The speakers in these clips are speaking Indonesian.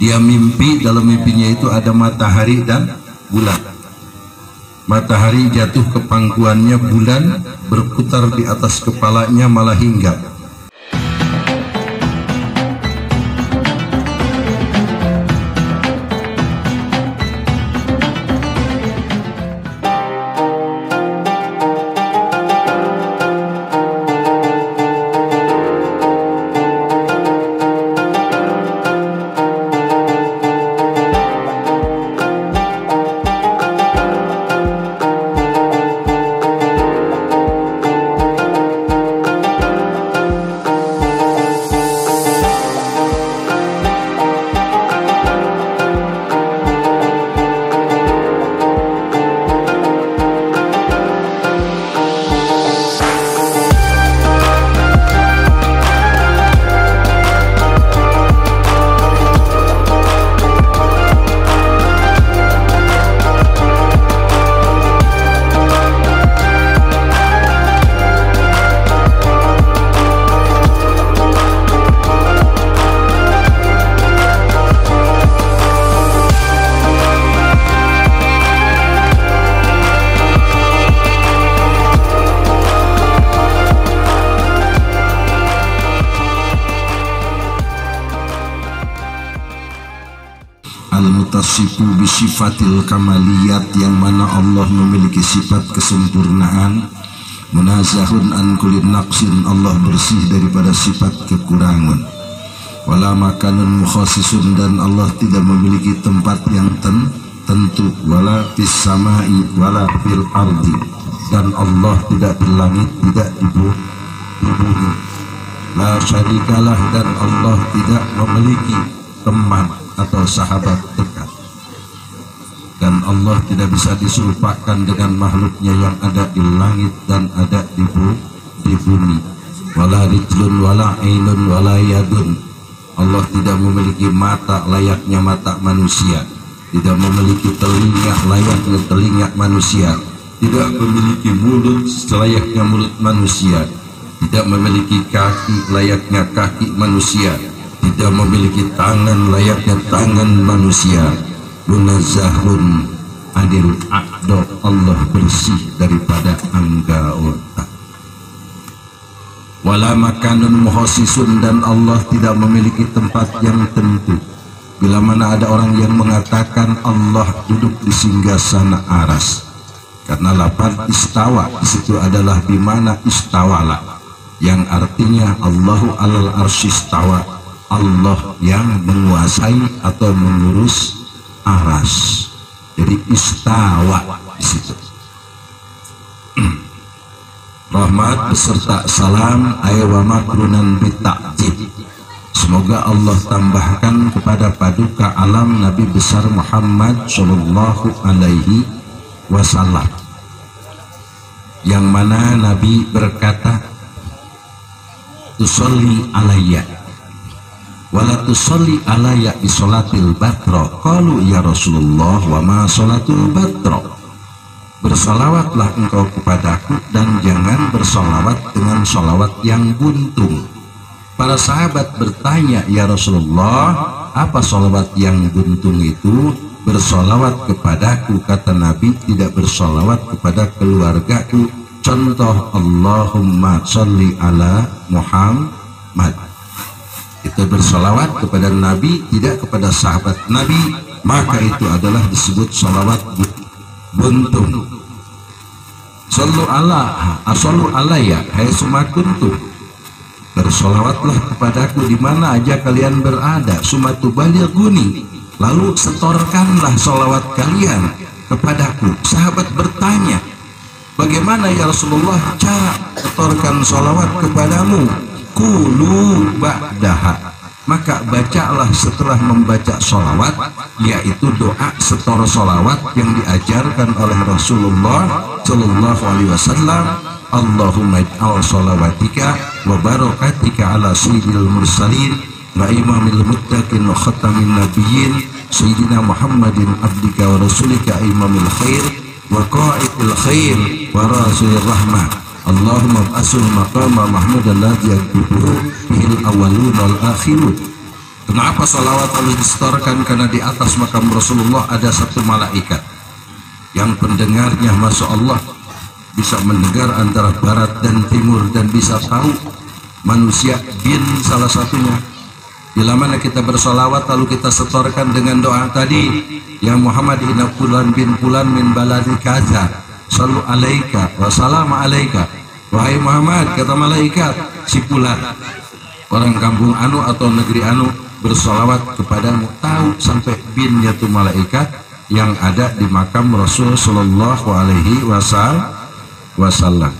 Dia mimpi, dalam mimpinya itu ada matahari dan bulan. Matahari jatuh ke pangkuannya, bulan berputar di atas kepalanya malah hinggap. Al-mutasifu bisifatil kamaliyat, yang mana Allah memiliki sifat kesempurnaan. Munazahun an kulli naqsin, Allah bersih daripada sifat kekurangan. Wala makanun mukhasisun, dan Allah tidak memiliki tempat yang tentu. Wala fis samai wala fil ardi, dan Allah tidak di langit, tidak di bumi. La syarikalah, dan Allah tidak memiliki teman atau sahabat dekat, dan Allah tidak bisa diserupakan dengan makhluknya yang ada di langit dan ada di bumi. Wala rijlun wala ainun wala yadun, Allah tidak memiliki mata layaknya mata manusia, tidak memiliki telinga layaknya telinga manusia, tidak memiliki mulut selayaknya mulut manusia, tidak memiliki kaki layaknya kaki manusia, tidak memiliki tangan layaknya tangan manusia. Munazzahun adil a'do, Allah bersih daripada anggota. Wala makanun mukhasisun, dan Allah tidak memiliki tempat yang tentu. Bila mana ada orang yang mengatakan Allah duduk di singgasana aras, karena lafaz istawa di situ adalah bimana istawala, yang artinya Allahu alal arsy istawa, Allah yang menguasai atau mengurus aras. Jadi istawa di situ. Rahmat beserta salam aywa makrunan bita'jib, semoga Allah tambahkan kepada paduka alam Nabi besar Muhammad sallallahu alaihi wasallam, yang mana Nabi berkata, tusolli alayya wala tusolli alayya bi sholatil batro. Qalu ya Rasulullah wa ma sholatul batro, bersolawatlah engkau kepadaku dan jangan bersolawat dengan solawat yang buntung. Para sahabat bertanya, ya Rasulullah, apa solawat yang buntung itu? Bersolawat kepadaku, kata Nabi, tidak bersolawat kepada keluargaku. Contoh, Allahumma sholli ala Muhammad, itu bersolawat kepada Nabi, tidak kepada sahabat Nabi, maka itu adalah disebut solawat buntung. Sallu alayya haitsu kuntum, bersolawatlah kepadaku di mana aja kalian berada. Sumatu balighuni, lalu setorkanlah solawat kalian kepadaku. Sahabat bertanya, bagaimana ya Rasulullah cara setorkan solawat kepadamu? Qulu ba'daha, maka bacalah setelah membaca solawat, yaitu doa setor solawat yang diajarkan oleh Rasulullah Shallallahu Alaihi Wasallam. Allahumma ij'al sholawatika wa barakatika ala sayyidil mursalin wa imamil muttaqin wa khatamin nabiyyin sayyidina Muhammadin abdika wa rasulika imamil khair wa qa'idil khair wa rasulir rahmah. Allahumma ba'asul maqama mahmudan ladzi yaktubuhu bihil awwalun wal akhirun. Kenapa salawat harus disetorkan? Karena di atas makam Rasulullah ada satu malaikat yang pendengarnya Masya Allah bisa mendengar antara barat dan timur dan bisa tahu manusia bin salah satunya. Bila mana kita bersolawat lalu kita setorkan dengan doa tadi, ya Muhammad inna fulan bin fulan min baladi kaza sallu alaika wa salam alaika, wahai Muhammad, kata malaikat, si fulan orang kampung anu atau negeri anu bersolawat kepadamu, tahu sampai binnya tuh malaikat yang ada di makam Rasul sallallahu alaihi wasallam.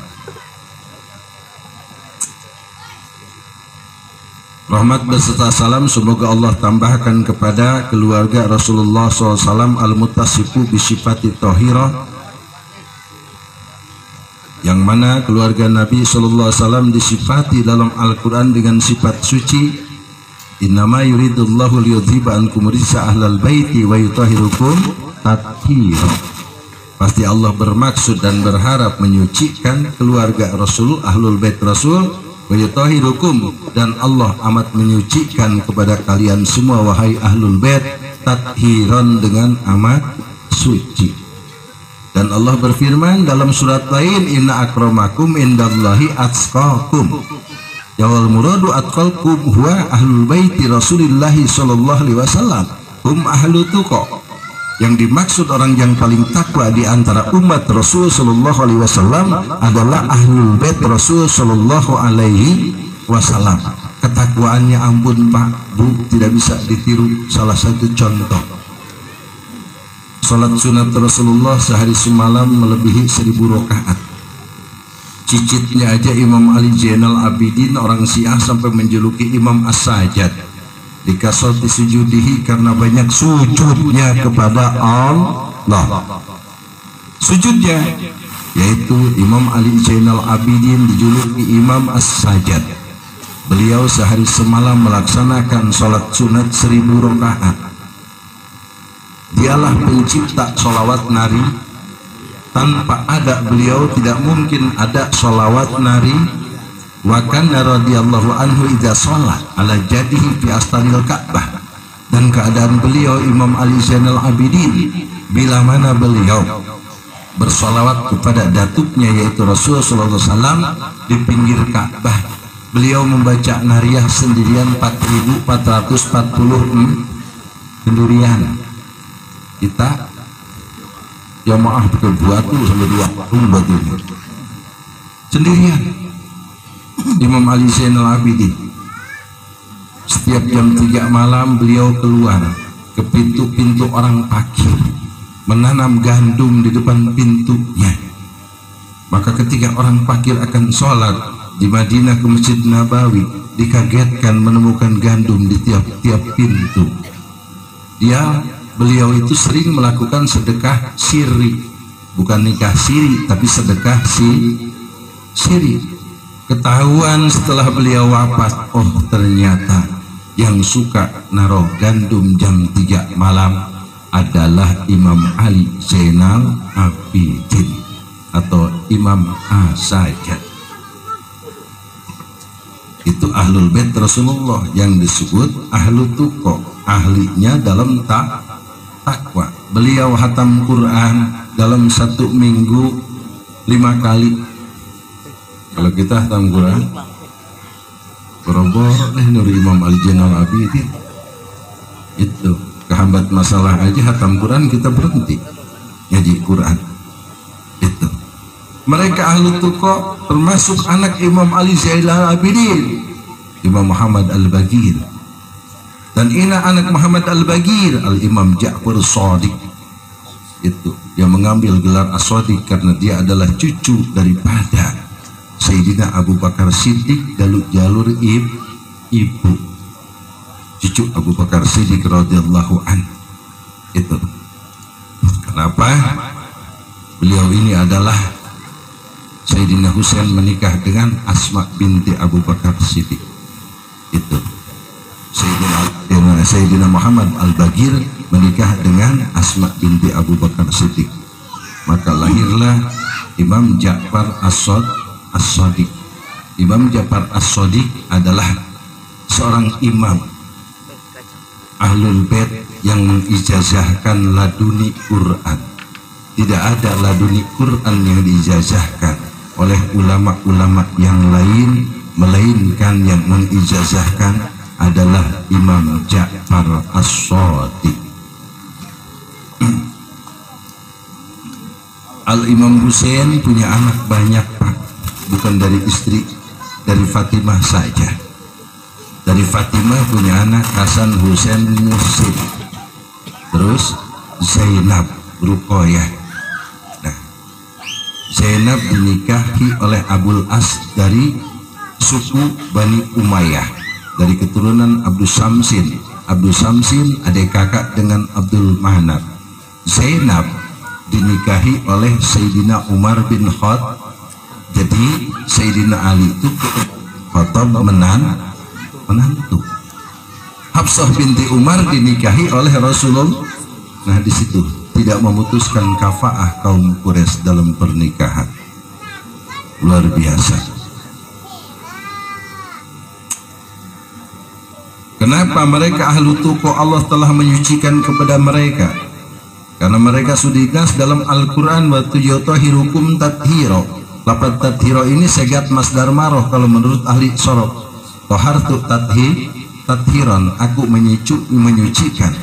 Rahmat beserta salam semoga Allah tambahkan kepada keluarga Rasulullah SAW al-muttasifu bisifati tohirah, yang mana keluarga Nabi SAW disifati dalam Al-Quran dengan sifat suci. Innama yuridullahu liyudhiba ankum rijsa ahlal baiti wa yutahhirukum tathira. Pasti Allah bermaksud dan berharap menyucikan keluarga Rasul, ahlul bait Rasul, dan Allah amat menyucikan kepada kalian semua wahai ahlul bait tathiran dengan amat suci. Dan Allah berfirman dalam surat lain, inna akramakum indallahi atqakum. Jawal muradu atqakum huwa ahlul baiti Rasulillahi sallallahu alaihi wasallam hum ahlu tuqa. Yang dimaksud orang yang paling takwa di antara umat Rasul sallallahu alaihi wasallam adalah ahlul bait Rasul sallallahu alaihi wasallam. Ketakwaannya ampun Pak, Bu, tidak bisa ditiru. Salah satu contoh, salat sunat Rasulullah sehari semalam melebihi 1000 rakaat. Cicitnya aja Imam Ali Zainal Abidin orang Syiah sampai menjuluki Imam As-Sajjad dikasih disujudihi karena banyak sujudnya kepada Allah. Sujudnya yaitu Imam Ali Zainal Abidin dijuluki Imam As-Sajjad. Beliau sehari semalam melaksanakan sholat sunat 1000 rakaat. Dialah pencipta sholawat nari. Tanpa ada beliau tidak mungkin ada sholawat nari. Wa kana radhiyallahu anhu idza shalat ala jadihi fi astanil Ka'bah. Dan keadaan beliau Imam Ali Zainal Abidin bila mana beliau bersolawat kepada datuknya yaitu Rasul sallallahu alaihi wasallam di pinggir Ka'bah, beliau membaca nariyah sendirian 4440 sendirian. Kita ya maaf betul buat tuh sampai 20 ini sendirian. Imam Ali Zainal Abidin setiap jam 3 malam beliau keluar ke pintu-pintu orang fakir menanam gandum di depan pintunya. Maka ketika orang fakir akan sholat di Madinah ke Masjid Nabawi, dikagetkan menemukan gandum di tiap-tiap pintu. Beliau itu sering melakukan sedekah siri, bukan nikah siri tapi sedekah siri. Ketahuan setelah beliau wafat, oh ternyata yang suka naruh gandum jam 3 malam adalah Imam Ali Zainal Abidin atau Imam As-Sajjad. Itu ahlul bait Rasulullah yang disebut ahlu tuqa, ahlinya dalam takwa. Beliau hatam Quran dalam 1 minggu 5 kali. Kalau kita hatam Quran berobor nuri Imam Ali Zainal Abidin itu kehambat masalah aja hatam Quran kita berhenti ngaji Quran. Itu mereka ahlu tuqa termasuk anak Imam Ali Zainal Abidin, Imam Muhammad Al-Bagir. Dan ina anak Muhammad Al-Bagir Al-Imam Ja'far Shadiq, itu yang mengambil gelar As-Shadiq karena dia adalah cucu daripada Sayyidina Abu Bakar Siddiq jalur ibu, cucu Abu Bakar Siddiq radhiyallahu an. Itu kenapa beliau ini adalah Sayyidina Husain menikah dengan Asma binti Abu Bakar Siddiq. Itu Sayyidina Muhammad Al-Bagir menikah dengan Asma binti Abu Bakar Siddiq. Maka lahirlah Imam Ja'far As-Shadiq. Imam Ja'far As-Shadiq adalah seorang imam Ahlul Bait yang mengijazahkan laduni Quran. Tidak ada laduni Quran yang diijazahkan oleh ulama-ulama yang lain, melainkan yang mengijazahkan adalah Imam Ja'far As-Shadiq. Al-Imam Husain punya anak banyak, Pak. Bukan dari istri, dari Fatimah saja. Dari Fatimah punya anak Hasan, Husain, Muhsin. Terus Zainab, Ruqayyah. Nah, Zainab dinikahi oleh Abul As dari suku Bani Umayyah, dari keturunan Abdul Samsin. Abdul Samsin adik kakak dengan Abdul Manaf. Zainab dinikahi oleh Sayyidina Umar bin Khattab. Jadi Sayyidina Ali itu Khattab menantu. Hafsah binti Umar dinikahi oleh Rasulullah. Nah, di situ tidak memutuskan kafaah kaum Quraisy dalam pernikahan. Luar biasa. Kenapa mereka ahlu tuqo Allah telah menyucikan kepada mereka? Karena mereka sudah dinas dalam Al-Quran, wa tuyutahirukum tathiro. Lafaz tathiro ini segat masdar maroh kalau menurut ahli sorof. Tohartu tathiron, aku menyucikan.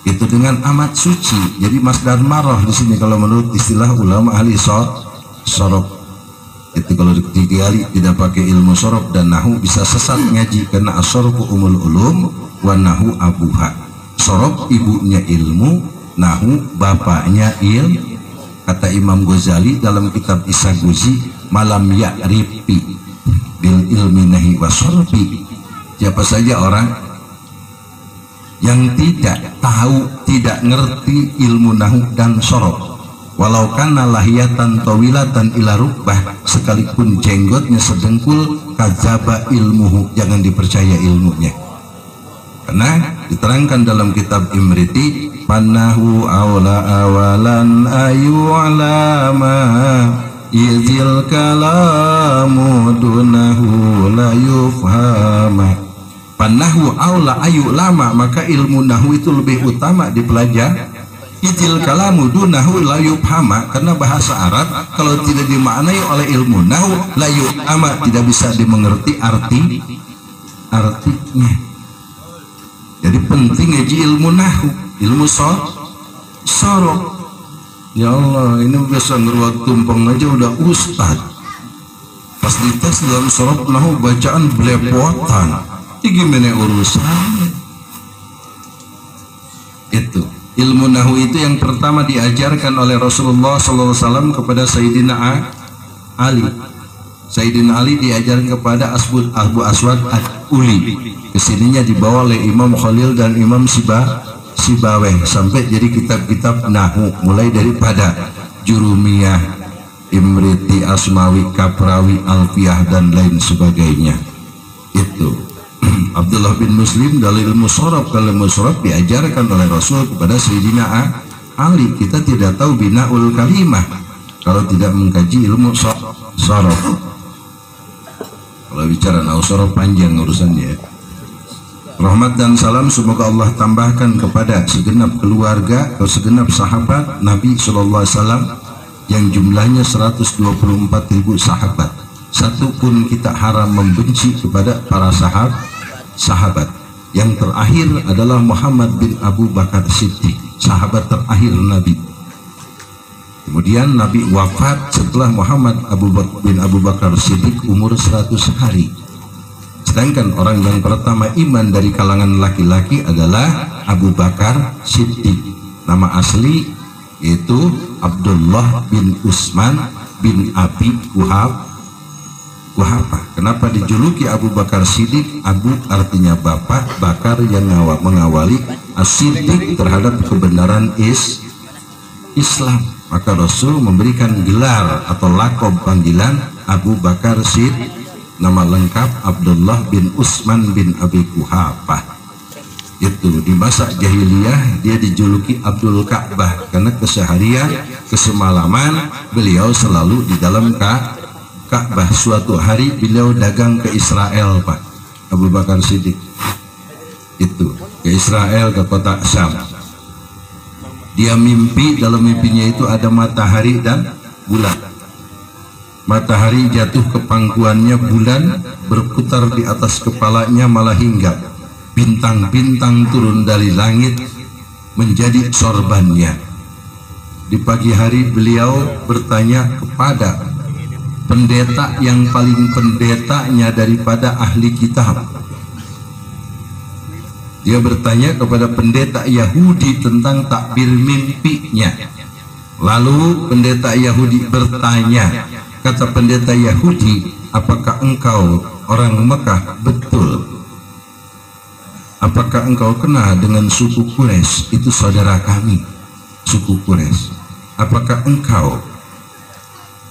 Itu dengan amat suci. Jadi masdar maroh di sini kalau menurut istilah ulama ahli sorof. Itu kalau digali tidak pakai ilmu sorof dan nahu bisa sesat ngaji, karena as-sorofu umul ulum wa nahu abuha. Sorof ibunya ilmu, nahu bapaknya ilmu. Kata Imam Ghazali dalam kitab Isaguzi, malam ya'rifi bil ilmi nahi wasorfi. Siapa saja orang yang tidak tahu, tidak ngerti ilmu nahu dan sorof, walau kana lahiyatan tawilatan ila rukbah, sekalipun jenggotnya sedengkul, kadzaba ilmuhu, jangan dipercaya ilmunya. Karena diterangkan dalam kitab Imriti, panahu awla awalan ayu alama izil kalamu dunahu la yufhama. Panahu awla ayu lama, maka ilmu nahu itu lebih utama dipelajari. Izil kalamu dunahu la yufhama, karena bahasa Arab kalau tidak dimaknai oleh ilmu nahu la yufhama, tidak bisa dimengerti artinya. Jadi penting ngaji ilmu nahu, ilmu sorof. Ya Allah, ini biasa ngeruat tumpeng aja udah ustad. Pas dites dalam sorof nahu bacaan belepotan. Ini gimana urusannya? Itu ilmu nahu itu yang pertama diajarkan oleh Rasulullah SAW kepada Sayyidina Ali. Sayyidina Ali diajarkan kepada Abu Aswad Ad-Uli. Kesininya dibawa oleh Imam Khalil dan Imam Sibaweh sampai jadi kitab-kitab nahu, mulai daripada Jurumiyah, Imriti, Asmawi, Kaprawi, Alfiyah dan lain sebagainya. Itu Abdullah bin Muslim dari ilmu sorof. Kalau ilmu sorof diajarkan oleh Rasul kepada Sayyidina Ali. Kita tidak tahu binaul kalimah kalau tidak mengkaji ilmu sorof. Kalau bicara nahu sorof panjang urusannya. Rahmat dan salam semoga Allah tambahkan kepada segenap keluarga atau segenap sahabat Nabi SAW yang jumlahnya 124.000 sahabat. Satu pun kita haram membenci kepada para sahabat. Yang terakhir adalah Muhammad bin Abu Bakar Siddiq, sahabat terakhir Nabi. Kemudian Nabi wafat setelah Muhammad bin Abu Bakar Siddiq umur 100 hari. Sedangkan orang yang pertama iman dari kalangan laki-laki adalah Abu Bakar Siddiq. Nama asli yaitu Abdullah bin Utsman bin Abi Quhafah. Kenapa dijuluki Abu Bakar Siddiq? Abu artinya bapak, Bakar yang mengawali, As-Siddiq terhadap kebenaran Islam. Maka Rasul memberikan gelar atau lakob panggilan Abu Bakar Siddiq. Nama lengkap Abdullah bin Utsman bin Abi Quhafah. Itu di masa jahiliyah dia dijuluki Abdul Ka'bah karena keseharian kesemalaman beliau selalu di dalam Ka'bah. Suatu hari beliau dagang ke Israel, Pak Abu Bakar Siddiq. Itu ke ke Israel, ke kota Syam. Dia mimpi, dalam mimpinya itu ada matahari dan bulan. Matahari jatuh ke pangkuannya, bulan berputar di atas kepalanya, malah hingga bintang-bintang turun dari langit menjadi sorbannya. Di pagi hari beliau bertanya kepada pendeta yang paling pendetanya daripada ahli kitab. Dia bertanya kepada pendeta Yahudi tentang takbir mimpinya. Lalu pendeta Yahudi bertanya, kata pendeta Yahudi, apakah engkau orang Mekah? Betul. Apakah engkau kenal dengan suku Quraisy? Itu saudara kami, suku Quraisy. Apakah engkau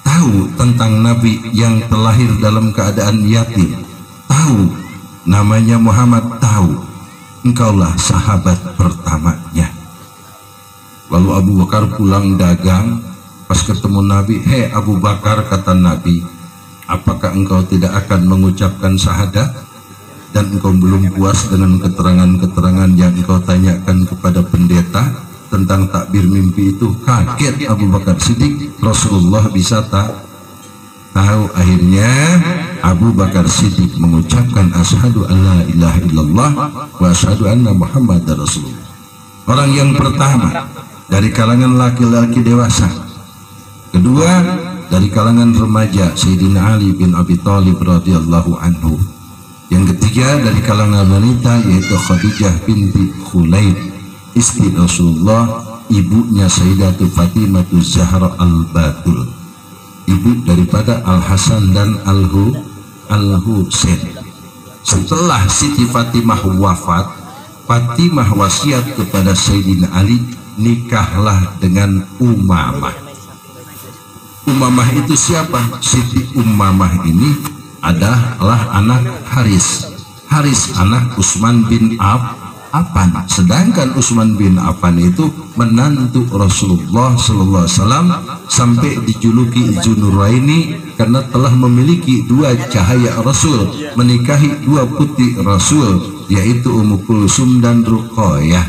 tahu tentang Nabi yang terlahir dalam keadaan yatim? Tahu namanya Muhammad? Tahu. Engkaulah sahabat pertamanya. Lalu Abu Bakar pulang dagang, pas ketemu Nabi, "Hei Abu Bakar," kata Nabi, "apakah engkau tidak akan mengucapkan syahadat? Dan engkau belum puas dengan keterangan-keterangan yang engkau tanyakan kepada pendeta tentang takbir mimpi itu?" Kaget Abu Bakar Siddiq, Rasulullah bisa tahu. Akhirnya Abu Bakar Siddiq mengucapkan asyhadu alla ilaha illallah wa asyhadu anna Muhammadar Rasulullah. Orang yang pertama dari kalangan laki-laki dewasa. Kedua dari kalangan remaja, Sayyidina Ali bin Abi Thalib radhiyallahu anhu. Yang ketiga dari kalangan wanita, yaitu Khadijah binti Khulaid, istri Rasulullah, ibunya Sayyidatul Fatimah Zahra al-Batul, ibu daripada Al-Hasan dan Al-Husain. Setelah Siti Fatimah wafat, Fatimah wasiat kepada Sayyidina Ali, nikahlah dengan Umamah. Umamah itu siapa? Siti Umamah ini adalah anak Haris. Haris anak Utsman bin Affan. Sedangkan Utsman bin Affan itu menantu Rasulullah sallallahu alaihi wasallam, sampai dijuluki Dzunuraini karena telah memiliki dua cahaya Rasul, menikahi dua putri Rasul, yaitu Ummu Kulsum dan Ruqayyah.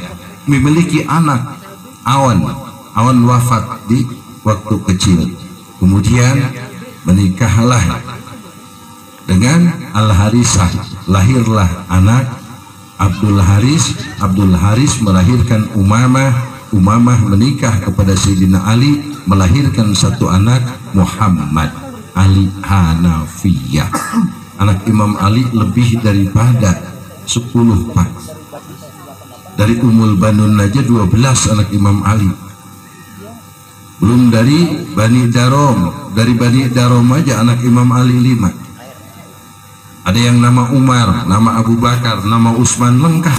Memiliki anak Awan wafat di waktu kecil. Kemudian menikahlah dengan Al-Harisah, lahirlah anak Abdul Haris melahirkan Umamah menikah kepada Sayyidina Ali, melahirkan satu anak Muhammad Ali Hanafiyah. Anak Imam Ali lebih daripada 10 pak. Dari Ummul Banun aja 12 anak Imam Ali. Belum dari Bani Darom. Dari Bani Darom aja anak Imam Ali 5. Ada yang nama Umar, nama Abu Bakar, nama Utsman, lengkap.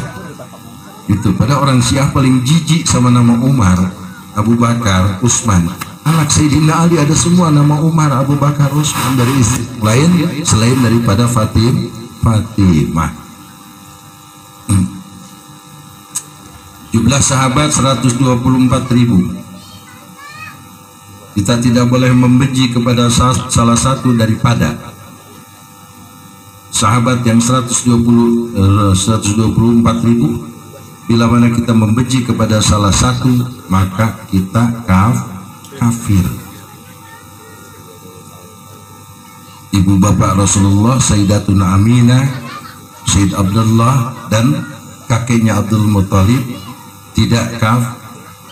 Itu pada orang Syiah paling jijik sama nama Umar, Abu Bakar, Utsman. Anak Sayyidina Ali ada semua nama Umar, Abu Bakar, Utsman, dari istri lain selain daripada Fatimah. Jumlah sahabat 124.000. Kita tidak boleh membenci kepada salah satu daripada sahabat yang 124.000. Bila mana kita membenci kepada salah satu, maka kita kafir. Ibu bapak Rasulullah, Sayyidatuna Aminah, Sayyid Abdullah, dan kakeknya Abdul Muthalib tidak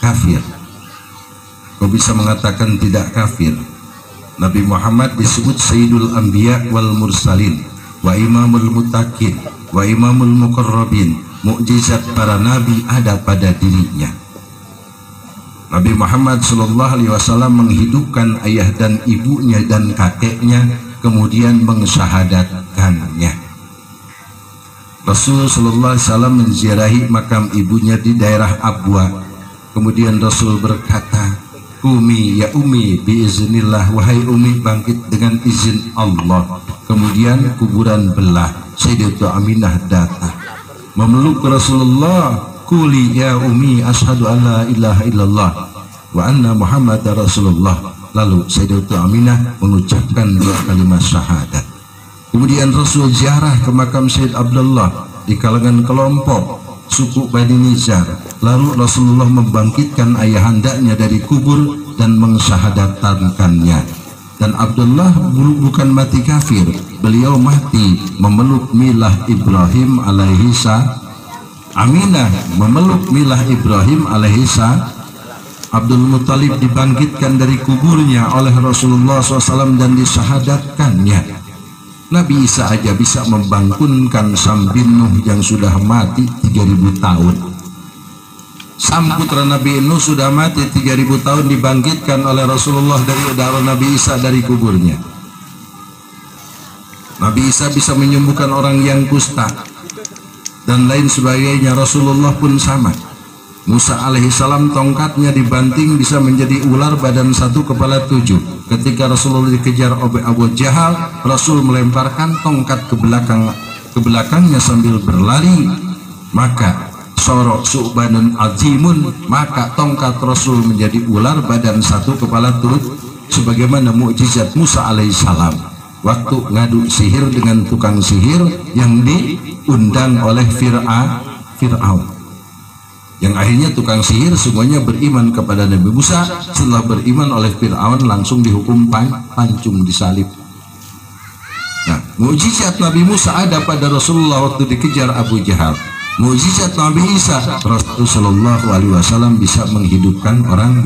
kafir. Kau bisa mengatakan tidak kafir? Nabi Muhammad disebut Sayyidul Anbiya wal Mursalin, wa Imamul Muttaqin, wa Imamul Muqarrabin. Mukjizat para nabi ada pada dirinya. Nabi Muhammad SAW menghidupkan ayah dan ibunya dan kakeknya, kemudian mensyahadatkannya. Rasul SAW menziarahi makam ibunya di daerah Abwa. Kemudian Rasul berkata, "Umi ya Umi biiznillah, wahai Umi bangkit dengan izin Allah." Kemudian kuburan belah. Sayyidatuna Aminah datang memeluk Rasulullah. "Quli ya Umi asyhadu an la ilaha illallah wa anna Muhammadar Rasulullah." Lalu Sayyidatuna Aminah mengucapkan 2 kalimat syahadat. Kemudian Rasul ziarah ke makam Sayyid Abdullah di kalangan kelompok suku Bani Nizar. Lalu Rasulullah membangkitkan ayahandanya dari kubur dan mensyahadatkannya. Dan Abdullah bukan mati kafir, beliau mati memeluk milah Ibrahim alaihi salam. Aminah memeluk milah Ibrahim alaihi salam. Abdul Muttalib dibangkitkan dari kuburnya oleh Rasulullah SAW dan disyahadatkannya. Nabi Isa aja bisa membangunkan Sam bin Nuh yang sudah mati 3000 tahun. Sam putra Nabi Nuh sudah mati 3000 tahun, dibangkitkan oleh Rasulullah dari darah Nabi Isa dari kuburnya. Nabi Isa bisa menyembuhkan orang yang kusta dan lain sebagainya. Rasulullah pun sama. Musa alaihissalam tongkatnya dibanting bisa menjadi ular badan 1 kepala 7. Ketika Rasulullah dikejar oleh Abu Jahal, Rasul melemparkan tongkat ke belakangnya sambil berlari, maka sorok su'banun azimun, maka tongkat Rasul menjadi ular badan 1 kepala 7, sebagaimana mukjizat Musa alaihissalam waktu ngadu sihir dengan tukang sihir yang diundang oleh Fir'aun, yang akhirnya tukang sihir semuanya beriman kepada Nabi Musa. Setelah beriman oleh Fir'aun langsung dihukum pancung, disalib. Nah, mukjizat Nabi Musa ada pada Rasulullah waktu dikejar Abu Jahal. Mukjizat Nabi Isa, Rasulullah SAW bisa menghidupkan orang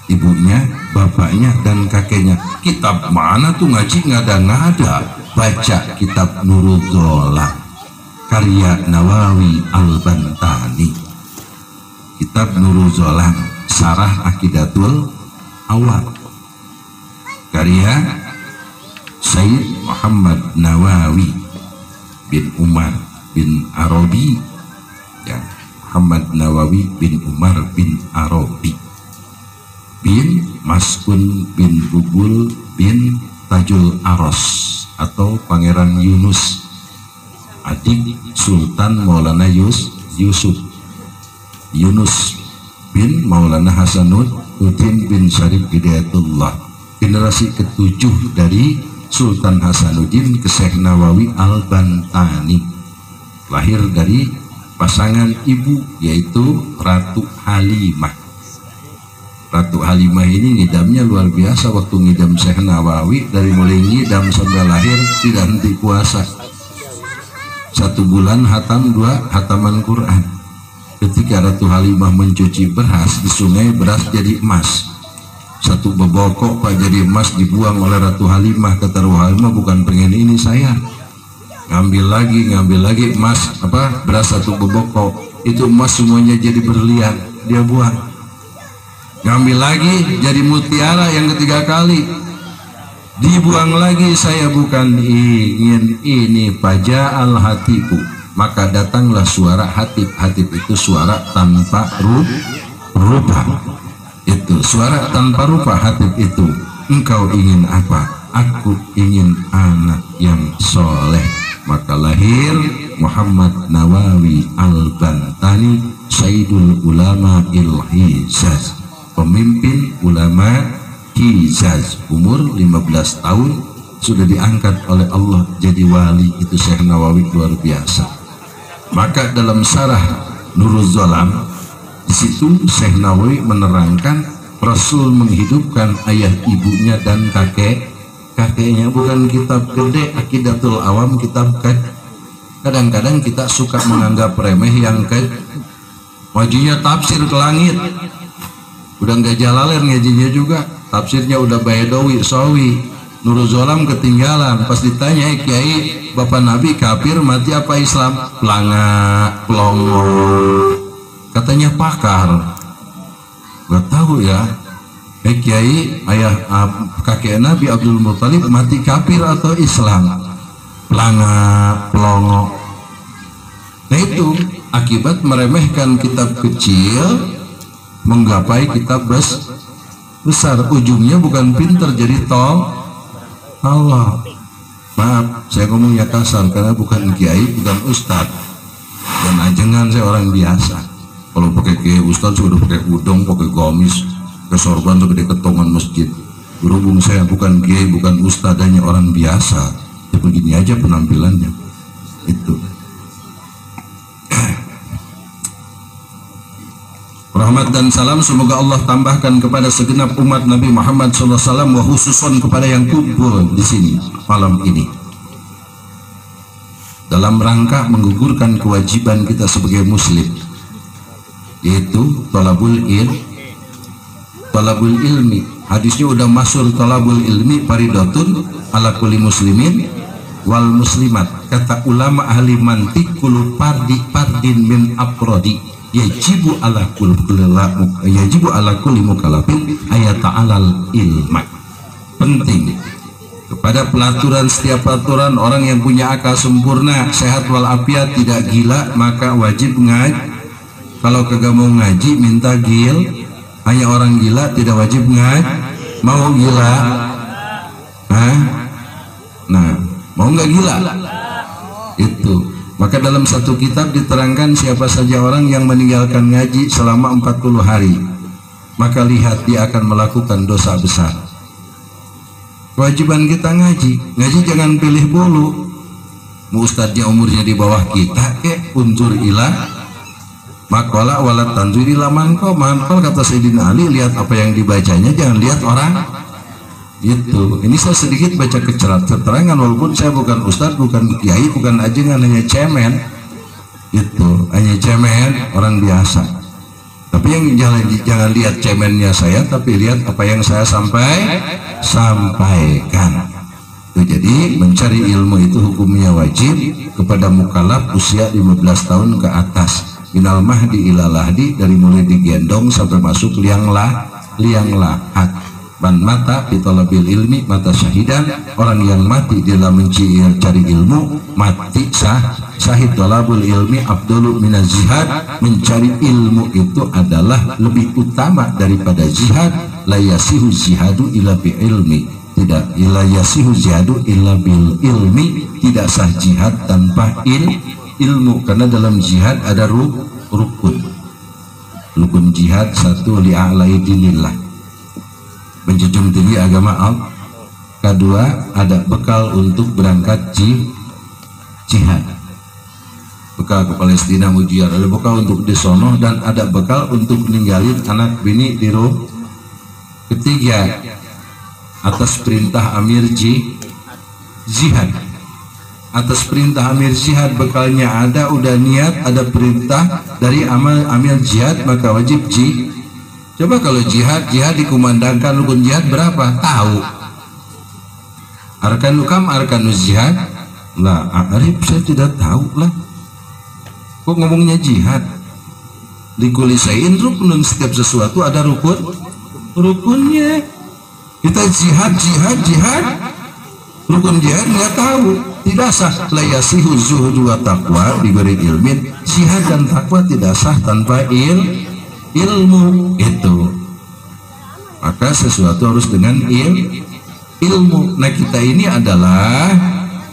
ibunya, bapaknya, dan kakeknya. Kitab mana tuh ngaji ngada-ngada? Baca kitab Nurul Zolam karya Nawawi Al-Bantani. Kitab Nurul Zolam Sarah Aqidatul Awal karya Sayyid Muhammad Nawawi bin Umar bin Arabi, ya, Muhammad Nawawi bin Umar bin Arabi bin Maskun bin Bubul bin Tajul Aros atau Pangeran Yunus, adik Sultan Maulana Yusuf Yunus bin Maulana Hasanuddin bin Syarif Hidayatullah, generasi ke-7 dari Sultan Hasanuddin ke Syekh Nawawi Al-Bantani, lahir dari pasangan ibu yaitu Ratu Halimah. Ratu Halimah ini ngidamnya luar biasa. Waktu ngidam Syekh Nawawi, dari mulai ngidam sampai lahir tidak henti puasa. 1 bulan hatam 2 hataman Quran. Ketika Ratu Halimah mencuci beras di sungai, beras jadi emas. 1 bebokok Pak jadi emas, dibuang oleh Ratu Halimah. Kata Ratu Halimah, bukan pengen ini saya, ngambil lagi emas, beras 1 bebokok, itu emas semuanya jadi berlian, dia buang. Ngambil lagi jadi mutiara yang ketiga kali, dibuang lagi. Saya bukan ingin ini, paja'al hatiku. Maka datanglah suara hatib. Hatib itu suara tanpa rupa. Itu suara tanpa rupa. Hatib itu, engkau ingin apa? Aku ingin anak yang soleh. Maka lahir Muhammad Nawawi Al-Bantani, Sayyidul Ulama Il-Hijaz, pemimpin ulama Hijaz. Umur 15 tahun sudah diangkat oleh Allah jadi wali. Itu Syekh Nawawi luar biasa. Maka dalam Sarah Nurul Zolam, di situ Syekh Nawawi menerangkan Rasul menghidupkan ayah ibunya dan kakeknya. Bukan kitab gede Aqidatul Awam, kitab kadang-kadang kita suka menganggap remeh yang wajinya tafsir ke langit. Udah nggak Jalalain ngajinya juga, tafsirnya udah Baidawi, Sawi. Nurul Zolam ketinggalan. Pas ditanya, Kiai, Bapak Nabi kafir mati apa Islam? Pelongo. Katanya pakar. Gak tahu ya. Kiai, ayah kakek Nabi Abdul Muttalib mati kafir atau Islam? Pelongo. Nah itu akibat meremehkan kitab kecil menggapai kitab besar. Ujungnya bukan pinter jadi Allah. Maaf, saya ngomongnya kasar karena bukan kiai, bukan ustad, dan ajengan saya orang biasa. Kalau pakai kiai ustad sudah pakai udong, pakai gamis, ke sorban tuh gede ketongan masjid. Berhubung saya bukan kiai, bukan ustad, hanya orang biasa, ya begini aja penampilannya. Itu Rahmat dan salam semoga Allah tambahkan kepada segenap umat Nabi Muhammad SAW, wa khususon kepada yang kumpul di sini malam ini dalam rangka menggugurkan kewajiban kita sebagai muslim, yaitu talabul ilmi. Hadisnya udah masyhur, talabul ilmi faridatun ala kulli muslimin wal muslimat. Kata ulama ahli mantik, kullu fardin min afrodi yajibu ala kulli mukallafin ayat ta'alal ilma. Penting kepada pelaturan, setiap pelaturan orang yang punya akal sempurna, sehat walafiat, tidak gila, maka wajib ngaji. Kalau kagak mau ngaji minta gil. Hanya orang gila tidak wajib ngaji. Mau gila? Nah, mau nggak gila? Itu. Maka dalam satu kitab diterangkan siapa saja orang yang meninggalkan ngaji selama 40 hari, maka lihat dia akan melakukan dosa besar. Kewajiban kita ngaji jangan pilih bulu. Mau ustadznya umurnya di bawah kita, unsur ilah makola walat tanzur ilah manko kata Sayyidina Ali, lihat apa yang dibacanya, jangan lihat orang. Gitu. Ini saya sedikit baca keterangan, walaupun saya bukan ustadz, bukan kiai, bukan ajengan, hanya cemen. Gitu, hanya cemen orang biasa. Tapi yang jangan lihat cemennya saya, tapi lihat apa yang saya sampaikan. Jadi mencari ilmu itu hukumnya wajib kepada mukallaf usia 15 tahun ke atas. Minal mahdi ila lahdi, dari mulai digendong sampai masuk liang lahat. Man mata bitolabil ilmi mata syahidan, orang yang mati dalam mencari ilmu mati syahid. Tolabul ilmi afdalu minaz jihad, mencari ilmu itu adalah lebih utama daripada jihad. La yasihu jihadu illa bi ilmi, tidak la yasihu jihadu illa bil ilmi, tidak sah jihad tanpa ilmu, karena dalam jihad ada rukun jihad. Satu, li'a'lai dinillah, menjunjung tinggi agama Allah. Kedua, ada bekal untuk berangkat jihad, bekal ke Palestina mujiar, ada bekal untuk disonoh, dan ada bekal untuk meninggalin anak bini di rumah. Ketiga, atas perintah amir jihad, atas perintah amir jihad bekalnya ada, udah niat, ada perintah dari amir jihad, maka wajib Coba kalau jihad dikumandangkan rukun jihad berapa? Tahu? Arkanus jihad? Lah, Arif saya tidak tahu lah. Kok ngomongnya jihad? Likulisain rukunun, setiap sesuatu ada rukunnya. Kita jihad, rukun jihad nggak tahu, tidak sah. La yasihu zuhdu wa taqwa bighairi ilmin, jihad dan takwa tidak sah tanpa ilmu itu. Maka sesuatu harus dengan ilmu. Nah, kita ini adalah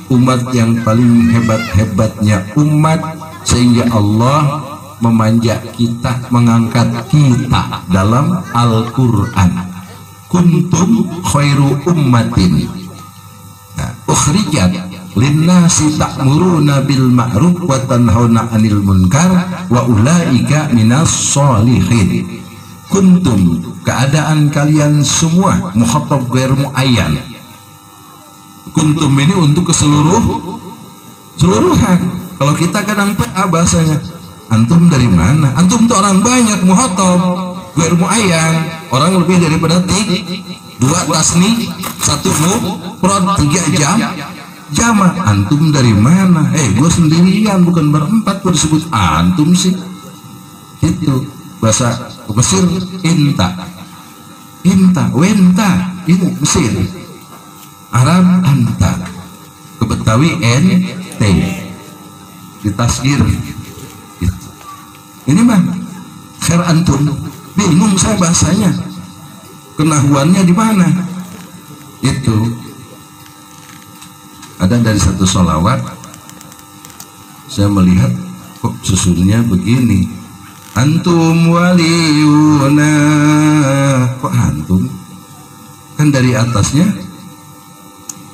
umat yang paling hebat-hebatnya umat, sehingga Allah memanja kita, mengangkat kita dalam Al-Quran. Kuntum khairu ummatin ukhrijat linnasi ta'muruna bil ma'ruf wa tanhauna 'anil munkar wa ulaika minas sholihin. Kuntum, keadaan kalian semua, mukhatab ghair muayyan. Kuntum ini untuk keseluruhan. Kalau kita kadang bahasanya, antum dari mana? Antum itu orang banyak, mukhatab ghair muayyan, orang lebih daripada 2 tasni, 1 mufrad, 3 jama. Antum dari mana? Gue sendirian, bukan berempat, gue disebut antum sih. Gitu. Bahasa Mesir inta, wenta, ini Mesir. Arab anta, ke Betawi ente, ditasgir. Gitu. Ini mah khair antum. Bingung saya bahasanya, kenahuannya di mana? Itu ada dari satu sholawat, saya melihat kok susunnya begini, antum waliuna. Kok antum? Kan dari atasnya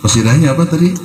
qasidahnya apa tadi?